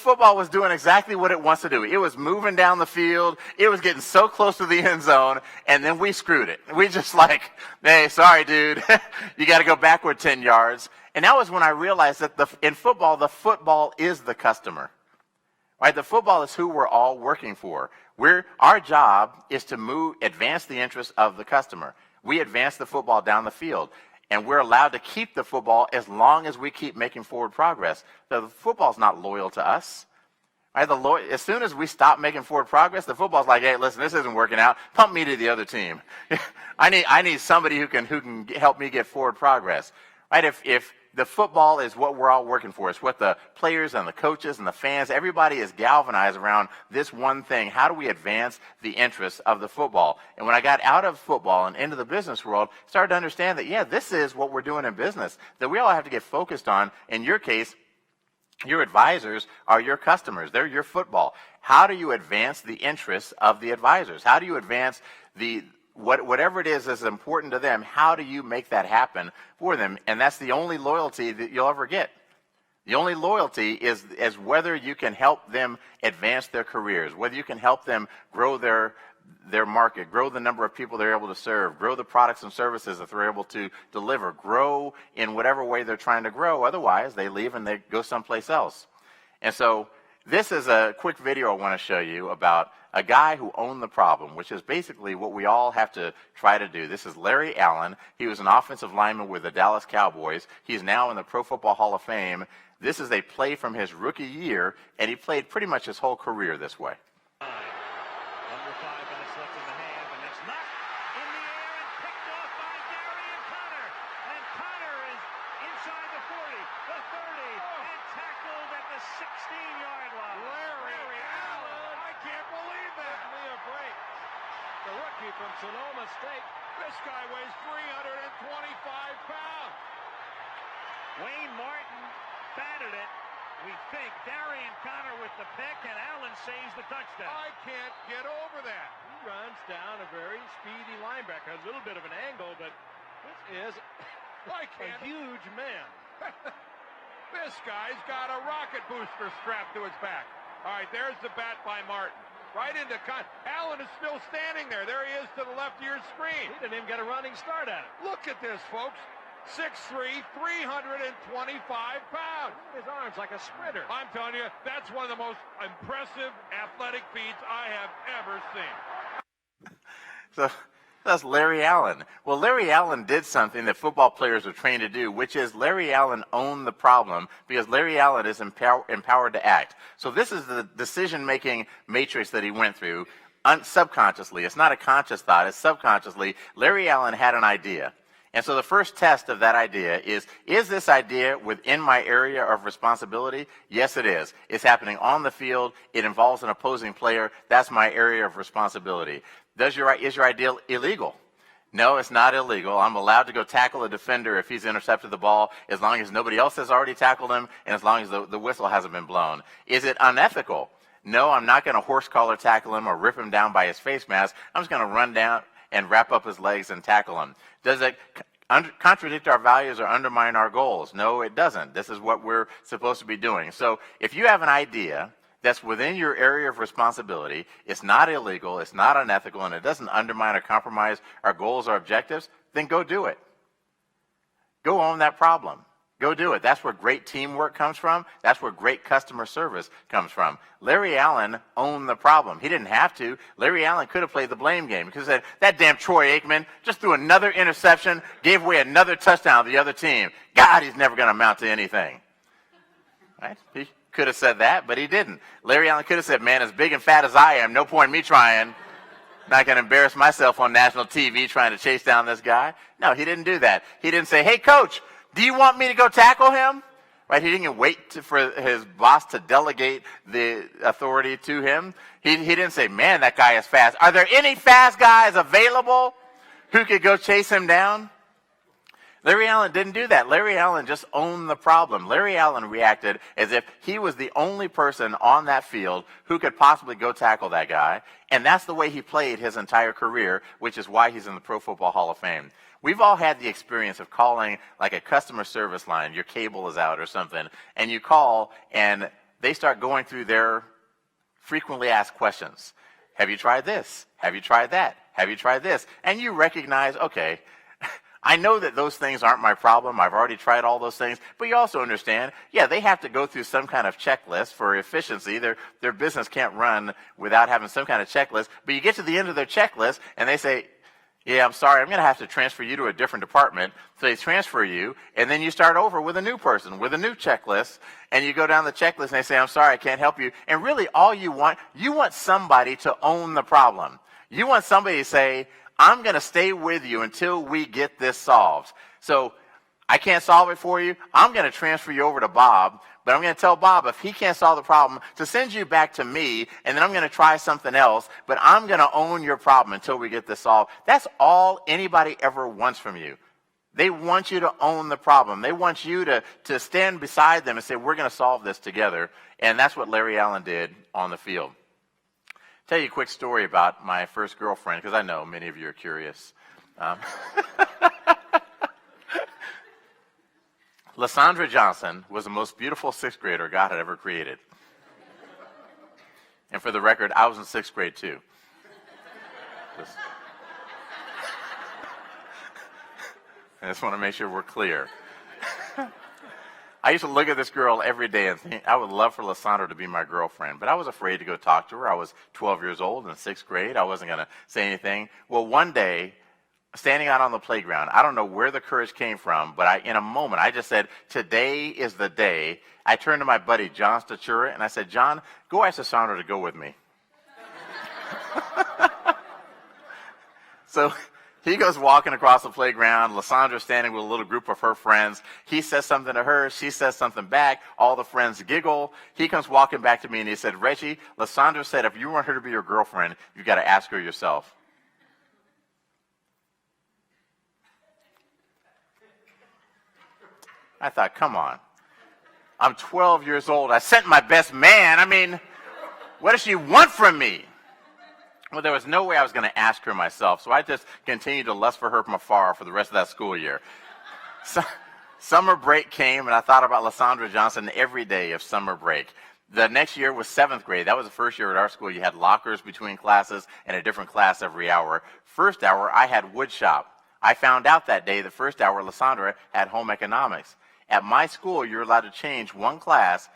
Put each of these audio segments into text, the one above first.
football was doing exactly what it wants to do. It was moving down the field. It was getting so close to the end zone, and then we screwed it. We just like, hey, sorry, dude. You got to go backward 10 yards. And that was when I realized that in football, the football is the customer. Right? The football is who we're all working for. Our job is to advance the interests of the customer. We advance the football down the field. And we're allowed to keep the football as long as we keep making forward progress. So the football's not loyal to us. Right? As soon as we stop making forward progress, the football's like, hey, listen, this isn't working out. Pump me to the other team. I need somebody who can help me get forward progress. Right? If the football is what we're all working for, it's what the players and the coaches and the fans, everybody is galvanized around this one thing. How do we advance the interests of the football? And when I got out of football and into the business world, started to understand that, yeah, this is what we're doing in business, that we all have to get focused on. In your case, your advisors are your customers. They're your football. How do you advance the interests of the advisors? How do you advance whatever it is that's important to them? How do you make that happen for them? And that's the only loyalty that you'll ever get. The only loyalty is whether you can help them advance their careers, whether you can help them grow their market, grow the number of people they're able to serve, grow the products and services that they're able to deliver, grow in whatever way they're trying to grow. Otherwise, they leave and they go someplace else. And so this is a quick video I want to show you about a guy who owned the problem, which is basically what we all have to try to do. This is Larry Allen. He was an offensive lineman with the Dallas Cowboys. He's now in the Pro Football Hall of Fame. This is a play from his rookie year, and he played pretty much his whole career this way. Under 5 minutes left in the half, and it's knocked in the air and picked off by Darian Connor. And Connor is inside the 40, the 30, and tackled at the 16-yard line. Larry Allen, I can't believe that. Give me a break. The rookie from Sonoma State. This guy weighs 325 pounds. Wayne Martin batted it. We think Darian Connor with the pick, and Allen saves the touchdown. I can't get over that. He runs down a very speedy linebacker. A little bit of an angle, but this is a huge man. This guy's got a rocket booster strapped to his back. All right, there's the bat by Martin. Right into Allen is still standing there. There he is to the left of your screen. He didn't even get a running start at it. Look at this, folks. 6'3", 325 pounds. His arms like a sprinter. I'm telling you, that's one of the most impressive athletic feats I have ever seen. So that's Larry Allen. Well, Larry Allen did something that football players are trained to do, which is Larry Allen owned the problem because Larry Allen is empowered to act. So this is the decision-making matrix that he went through subconsciously. It's not a conscious thought. It's subconsciously. Larry Allen had an idea. And so the first test of that idea is this idea within my area of responsibility? Yes, it is. It's happening on the field. It involves an opposing player. That's my area of responsibility. Is your idea illegal? No, it's not illegal. I'm allowed to go tackle a defender if he's intercepted the ball as long as nobody else has already tackled him and as long as the whistle hasn't been blown. Is it unethical? No, I'm not going to horse collar tackle him or rip him down by his face mask. I'm just going to run down and wrap up his legs and tackle him. Does it contradict our values or undermine our goals? No, it doesn't. This is what we're supposed to be doing. So if you have an idea that's within your area of responsibility, it's not illegal, it's not unethical, and it doesn't undermine or compromise our goals or objectives, then go do it. Go own that problem. Go do it. That's where great teamwork comes from. That's where great customer service comes from. Larry Allen owned the problem. He didn't have to. Larry Allen could have played the blame game. He could have said, that damn Troy Aikman just threw another interception, gave away another touchdown to the other team. God, he's never going to amount to anything. Right? He could have said that, but he didn't. Larry Allen could have said, man, as big and fat as I am, no point in me trying. Not going to embarrass myself on national TV trying to chase down this guy. No, he didn't do that. He didn't say, hey, coach, do you want me to go tackle him? Right? He didn't wait for his boss to delegate the authority to him. He didn't say, man, that guy is fast. Are there any fast guys available who could go chase him down? Larry Allen didn't do that. Larry Allen just owned the problem. Larry Allen reacted as if he was the only person on that field who could possibly go tackle that guy. And that's the way he played his entire career, which is why he's in the Pro Football Hall of Fame. We've all had the experience of calling like a customer service line. Your cable is out or something. And you call and they start going through their frequently asked questions. Have you tried this? Have you tried that? Have you tried this? And you recognize, okay, I know that those things aren't my problem. I've already tried all those things. But you also understand, yeah, they have to go through some kind of checklist for efficiency. Their business can't run without having some kind of checklist. But you get to the end of their checklist, and they say, yeah, I'm sorry, I'm going to have to transfer you to a different department. So they transfer you, and then you start over with a new person, with a new checklist, and you go down the checklist, and they say, I'm sorry, I can't help you. And really, all you want somebody to own the problem. You want somebody to say, I'm going to stay with you until we get this solved. So I can't solve it for you. I'm going to transfer you over to Bob, but I'm going to tell Bob if he can't solve the problem to send you back to me, and then I'm going to try something else, but I'm going to own your problem until we get this solved. That's all anybody ever wants from you. They want you to own the problem. They want you to stand beside them and say, we're going to solve this together. And that's what Larry Allen did on the field. Tell you a quick story about my first girlfriend, because I know many of you are curious. Lysandra Johnson was the most beautiful sixth grader God had ever created. And for the record, I was in sixth grade too. I just want to make sure we're clear. I used to look at this girl every day and think I would love for Lysandra to be my girlfriend, but I was afraid to go talk to her. I was 12 years old in sixth grade. I wasn't going to say anything. Well, one day, standing out on the playground, I don't know where the courage came from, but in a moment, I just said, today is the day. I turned to my buddy, John Statura, and I said, John, go ask Lysandra to go with me. So he goes walking across the playground. Lysandra's standing with a little group of her friends. He says something to her. She says something back. All the friends giggle. He comes walking back to me, and he said, Reggie, Lysandra said if you want her to be your girlfriend, you've got to ask her yourself. I thought, come on. I'm 12 years old. I sent my best man. I mean, what does she want from me? Well, there was no way I was going to ask her myself, so I just continued to lust for her from afar for the rest of that school year. So, summer break came, and I thought about Lysandra Johnson every day of summer break. The next year was seventh grade. That was the first year at our school. You had lockers between classes and a different class every hour. First hour, I had wood shop. I found out that day, the first hour, Lysandra had home economics. At my school, you're allowed to change one class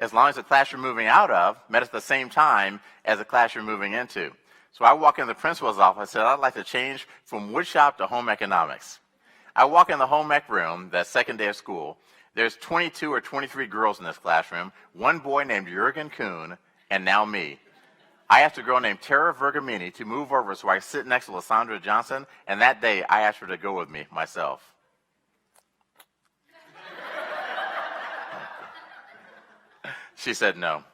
as long as the class you're moving out of met at the same time as the class you're moving into. So I walk in the principal's office. I said, I'd like to change from woodshop to home economics. I walk in the home ec room that second day of school. There's 22 or 23 girls in this classroom, one boy named Jurgen Kuhn, and now me. I asked a girl named Tara Vergamini to move over so I could sit next to Lysandra Johnson, and that day I asked her to go with me myself. She said no.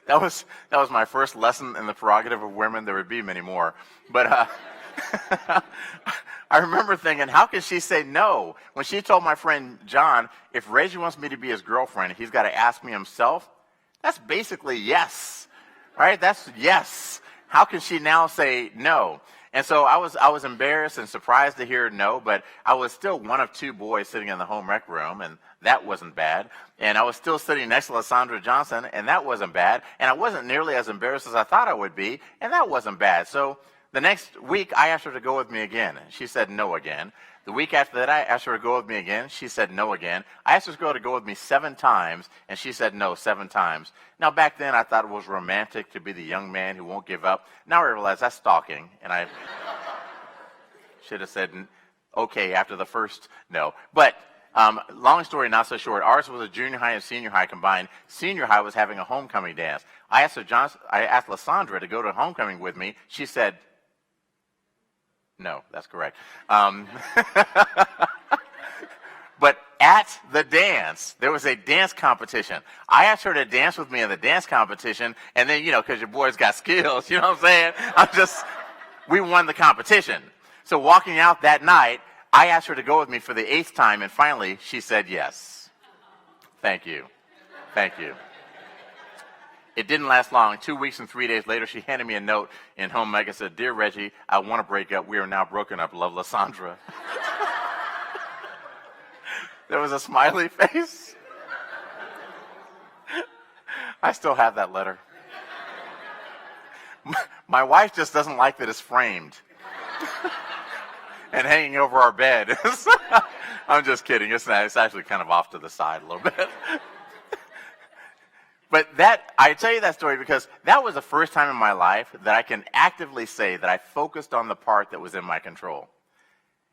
That was my first lesson in the prerogative of women. There would be many more. But I remember thinking, how can she say no? When she told my friend John, if Reggie wants me to be his girlfriend, he's got to ask me himself. That's basically yes, right? That's yes. How can she now say no? And so I was embarrassed and surprised to hear no, but I was still one of two boys sitting in the home rec room, and that wasn't bad. And I was still sitting next to Lysandra Johnson, and that wasn't bad. And I wasn't nearly as embarrassed as I thought I would be, and that wasn't bad. So the next week, I asked her to go with me again. She said no again. The week after that, I asked her to go with me again. She said no again. I asked this girl to go with me 7 times, and she said no 7 times. Now, back then, I thought it was romantic to be the young man who won't give up. Now I realize that's stalking, and I should have said okay after the first no. But long story, not so short. Ours was a junior high and senior high combined. Senior high was having a homecoming dance. I asked Lysandra to go to homecoming with me. She said no, that's correct. But at the dance, there was a dance competition. I asked her to dance with me in the dance competition, and then, because your boy's got skills, you know what I'm saying? We won the competition. So walking out that night, I asked her to go with me for the 8th time, and finally, she said yes. Thank you. Thank you. It didn't last long. 2 weeks and 3 days later, she handed me a note in home ec and said, Dear Reggie, I want to break up. We are now broken up. Love, Lysandra. There was a smiley face. I still have that letter. My wife just doesn't like that it's framed and hanging over our bed. I'm just kidding. It's actually kind of off to the side a little bit. But I tell you that story because that was the first time in my life that I can actively say that I focused on the part that was in my control.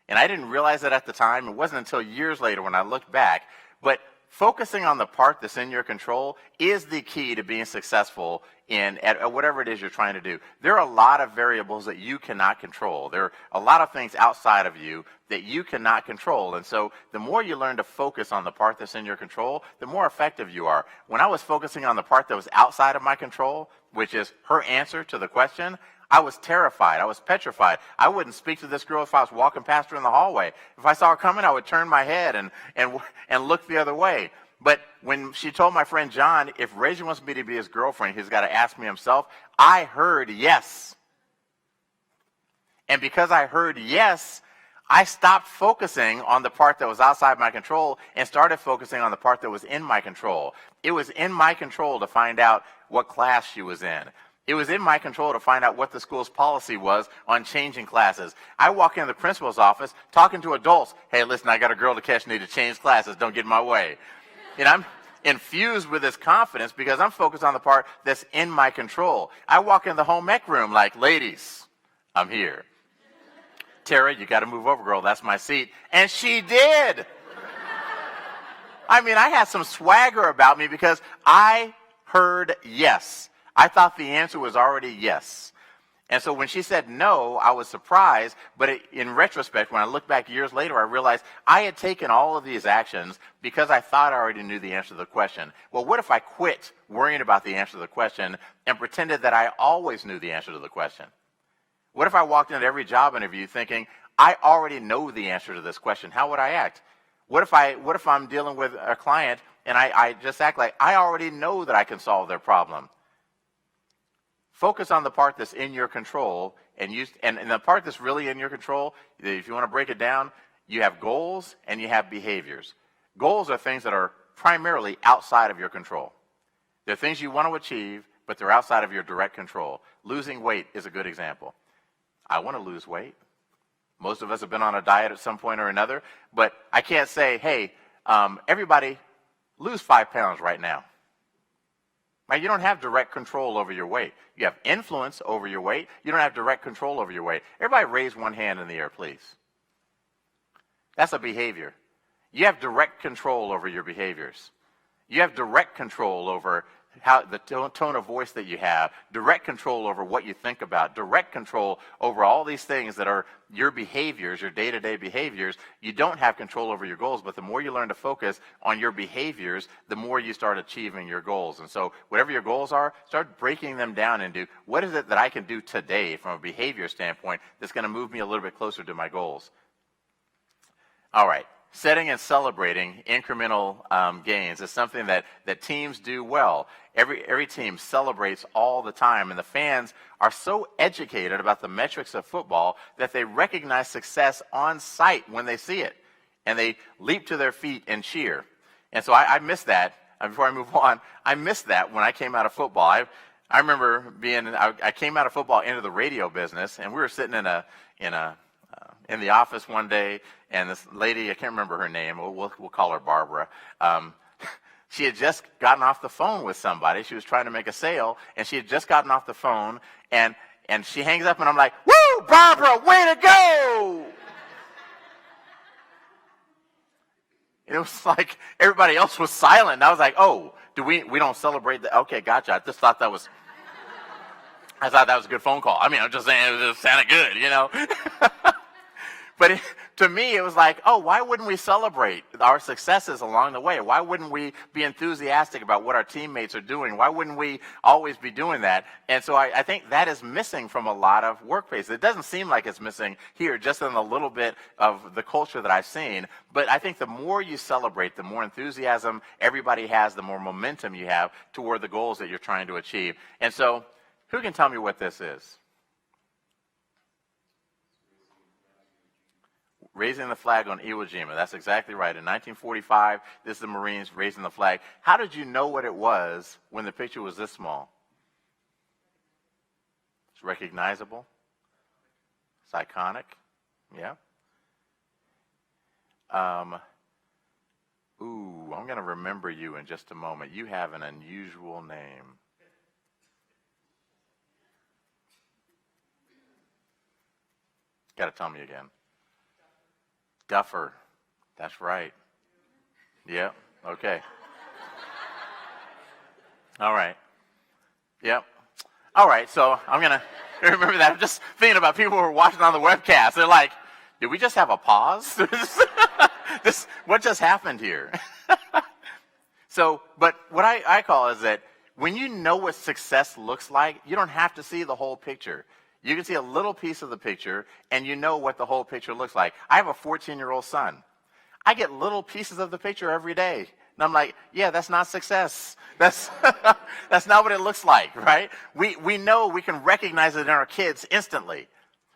And I didn't realize that at the time. It wasn't until years later when I looked back. But focusing on the part that's in your control is the key to being successful at whatever it is you're trying to do. There are a lot of variables that you cannot control. There are a lot of things outside of you that you cannot control. And so the more you learn to focus on the part that's in your control, the more effective you are. When I was focusing on the part that was outside of my control, which is her answer to the question, I was terrified. I was petrified. I wouldn't speak to this girl if I was walking past her in the hallway. If I saw her coming, I would turn my head and look the other way. But when she told my friend John, if Reggie wants me to be his girlfriend, he's got to ask me himself, I heard yes. And because I heard yes, I stopped focusing on the part that was outside my control and started focusing on the part that was in my control. It was in my control to find out what class she was in. It was in my control to find out what the school's policy was on changing classes. I walk into the principal's office talking to adults. Hey, listen, I got a girl to catch, need to change classes. Don't get in my way. And I'm infused with this confidence because I'm focused on the part that's in my control. I walk in the home ec room like, ladies, I'm here. Tara, you got to move over, girl. That's my seat. And she did. I mean, I had some swagger about me because I heard yes. I thought the answer was already yes. And so when she said no, I was surprised. But in retrospect, when I look back years later, I realized I had taken all of these actions because I thought I already knew the answer to the question. Well, what if I quit worrying about the answer to the question and pretended that I always knew the answer to the question? What if I walked into every job interview thinking, I already know the answer to this question? How would I act? What if I'm dealing with a client and I just act like I already know that I can solve their problem? Focus on the part that's in your control, and the part that's really in your control, if you want to break it down, you have goals and you have behaviors. Goals are things that are primarily outside of your control. They're things you want to achieve, but they're outside of your direct control. Losing weight is a good example. I want to lose weight. Most of us have been on a diet at some point or another, but I can't say, hey, everybody, lose 5 pounds right now. Right? You don't have direct control over your weight. You have influence over your weight. You don't have direct control over your weight. Everybody raise one hand in the air, please. That's a behavior. You have direct control over your behaviors. You have direct control over the tone of voice that you have, direct control over what you think about, direct control over all these things that are your behaviors, your day-to-day behaviors. You don't have control over your goals, but the more you learn to focus on your behaviors, the more you start achieving your goals. And so whatever your goals are, start breaking them down into what is it that I can do today from a behavior standpoint that's going to move me a little bit closer to my goals. All right. Setting and celebrating incremental gains is something that teams do well. Every team celebrates all the time, and the fans are so educated about the metrics of football that they recognize success on sight when they see it, and they leap to their feet and cheer. And so I miss that. Before I move on, I missed that when I came out of football. I remember I came out of football into the radio business, and we were sitting in the office one day, and this lady, I can't remember her name, we'll call her Barbara. She had just gotten off the phone with somebody. She was trying to make a sale, and she had just gotten off the phone, and she hangs up, and I'm like, woo, Barbara, way to go! And it was like everybody else was silent, and I was like, oh, we don't celebrate that? Okay, gotcha. I thought that was a good phone call. I mean, I'm just saying it just sounded good, you know? But to me, it was like, oh, why wouldn't we celebrate our successes along the way? Why wouldn't we be enthusiastic about what our teammates are doing? Why wouldn't we always be doing that? And so I think that is missing from a lot of workplaces. It doesn't seem like it's missing here, just in a little bit of the culture that I've seen. But I think the more you celebrate, the more enthusiasm everybody has, the more momentum you have toward the goals that you're trying to achieve. And so who can tell me what this is? Raising the flag on Iwo Jima. That's exactly right. In 1945, this is the Marines raising the flag. How did you know what it was when the picture was this small? It's recognizable. It's iconic. Yeah. I'm going to remember you in just a moment. You have an unusual name. Got to tell me again. Duffer. That's right. Yeah. Okay. All right. Yep. All right. So I'm going to remember that. I'm just thinking about people who are watching on the webcast. They're like, did we just have a pause? What just happened here? So, but what I call is that when you know what success looks like, you don't have to see the whole picture. You can see a little piece of the picture, and you know what the whole picture looks like. I have a 14-year-old son. I get little pieces of the picture every day. And I'm like, yeah, that's not success. That's not what it looks like, right? We know we can recognize it in our kids instantly.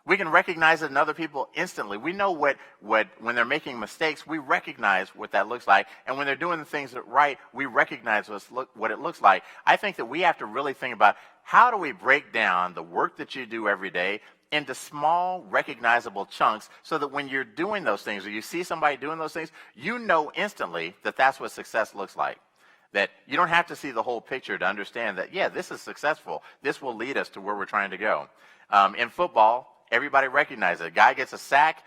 We can recognize it in other people instantly. We know what when they're making mistakes, we recognize what that looks like. And when they're doing the things that right, we recognize what it looks like. I think that we have to really think about how do we break down the work that you do every day into small, recognizable chunks so that when you're doing those things or you see somebody doing those things, you know instantly that that's what success looks like. That you don't have to see the whole picture to understand that, yeah, this is successful. This will lead us to where we're trying to go. In football, everybody recognizes it. A guy gets a sack,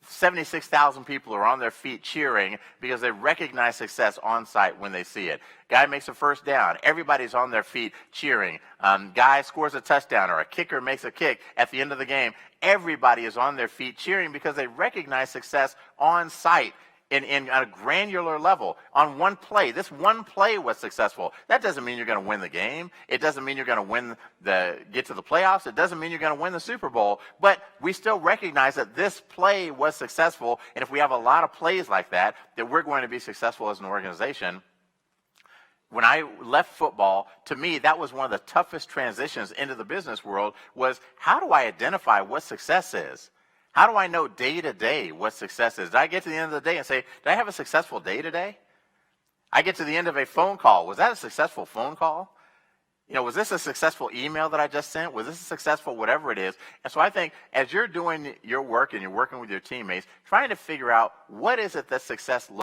76,000 people are on their feet cheering because they recognize success on site when they see it. Guy makes a first down. Everybody's on their feet cheering. Guy scores a touchdown or a kicker makes a kick at the end of the game. Everybody is on their feet cheering because they recognize success on site. In a granular level, on one play. This one play was successful. That doesn't mean you're going to win the game. It doesn't mean you're going to get to the playoffs. It doesn't mean you're going to win the Super Bowl. But we still recognize that this play was successful. And if we have a lot of plays like that, that we're going to be successful as an organization. When I left football, to me, that was one of the toughest transitions into the business world was how do I identify what success is? How do I know day to day what success is? Did I get to the end of the day and say, did I have a successful day today? I get to the end of a phone call. Was that a successful phone call? You know, was this a successful email that I just sent? Was this a successful whatever it is? And so I think as you're doing your work and you're working with your teammates, trying to figure out what is it that success looks like.